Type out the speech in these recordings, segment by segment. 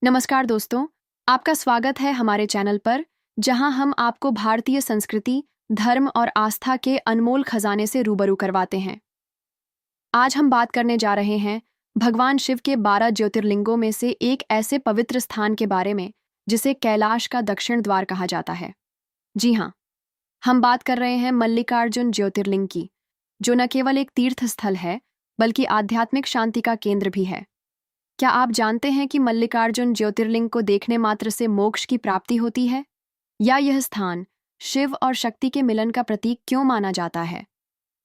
नमस्कार दोस्तों, आपका स्वागत है हमारे चैनल पर, जहां हम आपको भारतीय संस्कृति, धर्म और आस्था के अनमोल खजाने से रूबरू करवाते हैं। आज हम बात करने जा रहे हैं भगवान शिव के 12 ज्योतिर्लिंगों में से एक ऐसे पवित्र स्थान के बारे में जिसे कैलाश का दक्षिण द्वार कहा जाता है। जी हाँ, हम बात कर रहे हैं मल्लिकार्जुन ज्योतिर्लिंग की, जो न केवल एक तीर्थ स्थल है बल्कि आध्यात्मिक शांति का केंद्र भी है। क्या आप जानते हैं कि मल्लिकार्जुन ज्योतिर्लिंग को देखने मात्र से मोक्ष की प्राप्ति होती है? या यह स्थान शिव और शक्ति के मिलन का प्रतीक क्यों माना जाता है?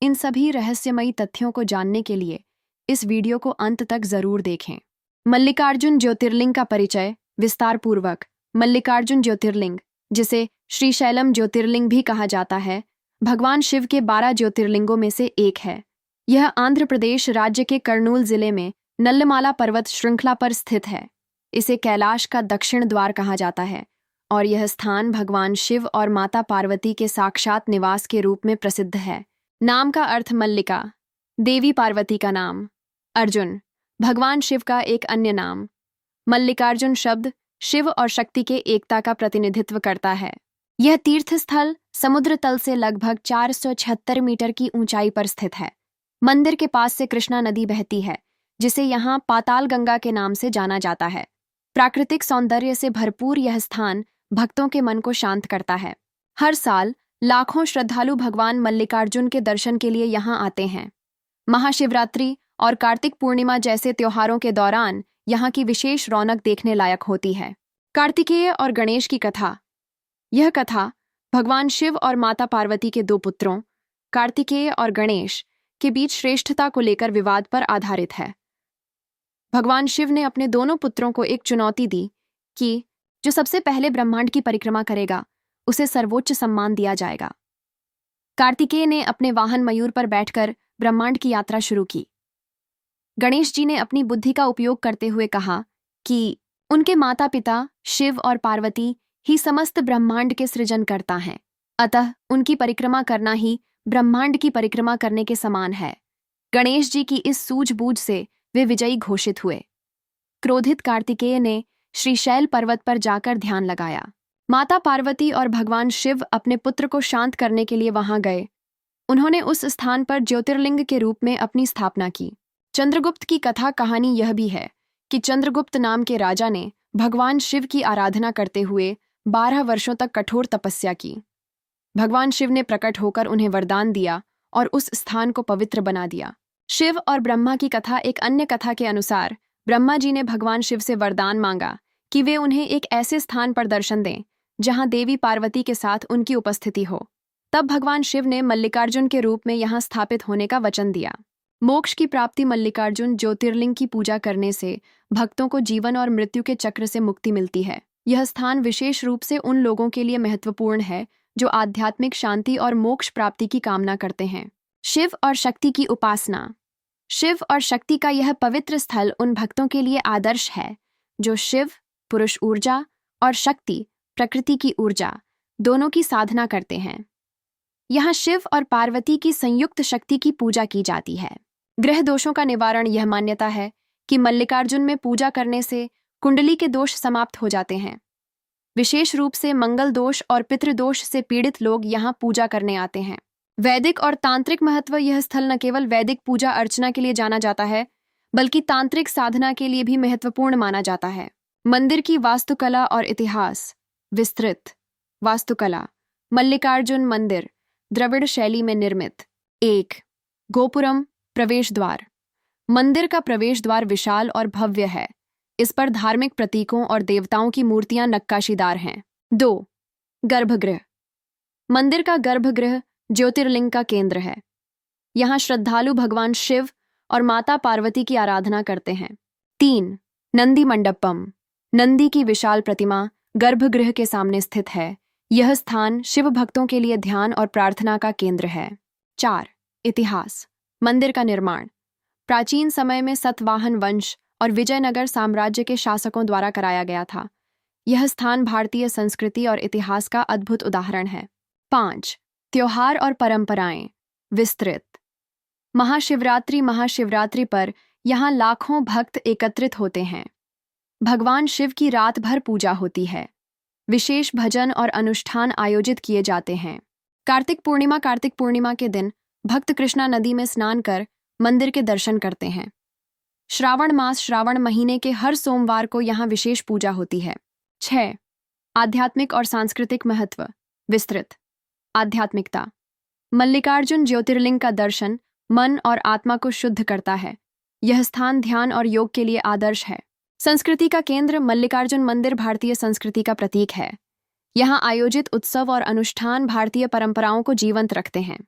इन सभी रहस्यमयी तथ्यों को जानने के लिए इस वीडियो को अंत तक जरूर देखें। मल्लिकार्जुन ज्योतिर्लिंग का परिचय विस्तार पूर्वक। मल्लिकार्जुन ज्योतिर्लिंग, जिसे श्रीशैलम ज्योतिर्लिंग भी कहा जाता है, भगवान शिव के 12 ज्योतिर्लिंगों में से एक है। यह आंध्र प्रदेश राज्य के कर्नूल जिले में नल्लमाला पर्वत श्रृंखला पर स्थित है। इसे कैलाश का दक्षिण द्वार कहा जाता है और यह स्थान भगवान शिव और माता पार्वती के साक्षात निवास के रूप में प्रसिद्ध है। नाम का अर्थ मल्लिका, देवी पार्वती का नाम, अर्जुन, भगवान शिव का एक अन्य नाम। मल्लिकार्जुन शब्द शिव और शक्ति के एकता का प्रतिनिधित्व करता है। यह तीर्थस्थल समुद्र तल से लगभग 476 मीटर की ऊंचाई पर स्थित है। मंदिर के पास से कृष्णा नदी बहती है, जिसे यहाँ पाताल गंगा के नाम से जाना जाता है। प्राकृतिक सौंदर्य से भरपूर यह स्थान भक्तों के मन को शांत करता है। हर साल लाखों श्रद्धालु भगवान मल्लिकार्जुन के दर्शन के लिए यहाँ आते हैं। महाशिवरात्रि और कार्तिक पूर्णिमा जैसे त्योहारों के दौरान यहाँ की विशेष रौनक देखने लायक होती है। कार्तिकेय और गणेश की कथा। यह कथा भगवान शिव और माता पार्वती के दो पुत्रों, कार्तिकेय और गणेश, के बीच श्रेष्ठता को लेकर विवाद पर आधारित है। भगवान शिव ने अपने दोनों पुत्रों को एक चुनौती दी कि जो सबसे पहले ब्रह्मांड की परिक्रमा करेगा उसे सर्वोच्च सम्मान दिया जाएगा। कार्तिकेय ने अपने वाहन मयूर पर बैठकर ब्रह्मांड की यात्रा शुरू की। गणेश जी ने अपनी बुद्धि का उपयोग करते हुए कहा कि उनके माता पिता शिव और पार्वती ही समस्त ब्रह्मांड के सृजनकर्ता हैं, अतः उनकी परिक्रमा करना ही ब्रह्मांड की परिक्रमा करने के समान है। गणेश जी की इस सूझबूझ से वे विजयी घोषित हुए। क्रोधित कार्तिकेय ने श्रीशैल पर्वत पर जाकर ध्यान लगाया। माता पार्वती और भगवान शिव अपने पुत्र को शांत करने के लिए वहां गए। उन्होंने उस स्थान पर ज्योतिर्लिंग के रूप में अपनी स्थापना की। चंद्रगुप्त की कथा कहानी यह भी है कि चंद्रगुप्त नाम के राजा ने भगवान शिव की आराधना करते हुए 12 वर्षों तक कठोर तपस्या की। भगवान शिव ने प्रकट होकर उन्हें वरदान दिया और उस स्थान को पवित्र बना दिया। शिव और ब्रह्मा की कथा। एक अन्य कथा के अनुसार ब्रह्मा जी ने भगवान शिव से वरदान मांगा कि वे उन्हें एक ऐसे स्थान पर दर्शन दें जहां देवी पार्वती के साथ उनकी उपस्थिति हो। तब भगवान शिव ने मल्लिकार्जुन के रूप में यहां स्थापित होने का वचन दिया। मोक्ष की प्राप्ति। मल्लिकार्जुन ज्योतिर्लिंग की पूजा करने से भक्तों को जीवन और मृत्यु के चक्र से मुक्ति मिलती है। यह स्थान विशेष रूप से उन लोगों के लिए महत्वपूर्ण है जो आध्यात्मिक शांति और मोक्ष प्राप्ति की कामना करते हैं। शिव और शक्ति की उपासना। शिव और शक्ति का यह पवित्र स्थल उन भक्तों के लिए आदर्श है जो शिव, पुरुष ऊर्जा, और शक्ति, प्रकृति की ऊर्जा, दोनों की साधना करते हैं। यहाँ शिव और पार्वती की संयुक्त शक्ति की पूजा की जाती है। ग्रह दोषों का निवारण। यह मान्यता है कि मल्लिकार्जुन में पूजा करने से कुंडली के दोष समाप्त हो जाते हैं। विशेष रूप से मंगल दोष और पितृदोष से पीड़ित लोग यहाँ पूजा करने आते हैं। वैदिक और तांत्रिक महत्व। यह स्थल न केवल वैदिक पूजा अर्चना के लिए जाना जाता है बल्कि तांत्रिक साधना के लिए भी महत्वपूर्ण माना जाता है। मंदिर की वास्तुकला और इतिहास। विस्तृत वास्तुकला। मल्लिकार्जुन मंदिर द्रविड़ शैली में निर्मित। 1. गोपुरम प्रवेश द्वार। मंदिर का प्रवेश द्वार विशाल और भव्य है। इस पर धार्मिक प्रतीकों और देवताओं की मूर्तियां नक्काशीदार हैं। 2. गर्भगृह। मंदिर का गर्भगृह ज्योतिर्लिंग का केंद्र है। यहाँ श्रद्धालु भगवान शिव और माता पार्वती की आराधना करते हैं। 3. नंदी मंडपम। नंदी की विशाल प्रतिमा गर्भगृह के सामने स्थित है। यह स्थान शिव भक्तों के लिए ध्यान और प्रार्थना का केंद्र है। 4. इतिहास। मंदिर का निर्माण प्राचीन समय में सतवाहन वंश और विजयनगर साम्राज्य के शासकों द्वारा कराया गया था। यह स्थान भारतीय संस्कृति और इतिहास का अद्भुत उदाहरण है। 5. त्योहार और परंपराएं। विस्तृत। महाशिवरात्रि। महाशिवरात्रि पर यहाँ लाखों भक्त एकत्रित होते हैं। भगवान शिव की रात भर पूजा होती है। विशेष भजन और अनुष्ठान आयोजित किए जाते हैं। कार्तिक पूर्णिमा के दिन भक्त कृष्णा नदी में स्नान कर मंदिर के दर्शन करते हैं। श्रावण महीने के हर सोमवार को यहाँ विशेष पूजा होती है। 6. आध्यात्मिक और सांस्कृतिक महत्व। विस्तृत। आध्यात्मिकता। मल्लिकार्जुन ज्योतिर्लिंग का दर्शन मन और आत्मा को शुद्ध करता है। यह स्थान ध्यान और योग के लिए आदर्श है। संस्कृति का केंद्र मल्लिकार्जुन मंदिर भारतीय संस्कृति का प्रतीक है। यहाँ आयोजित उत्सव और अनुष्ठान भारतीय परंपराओं को जीवंत रखते हैं।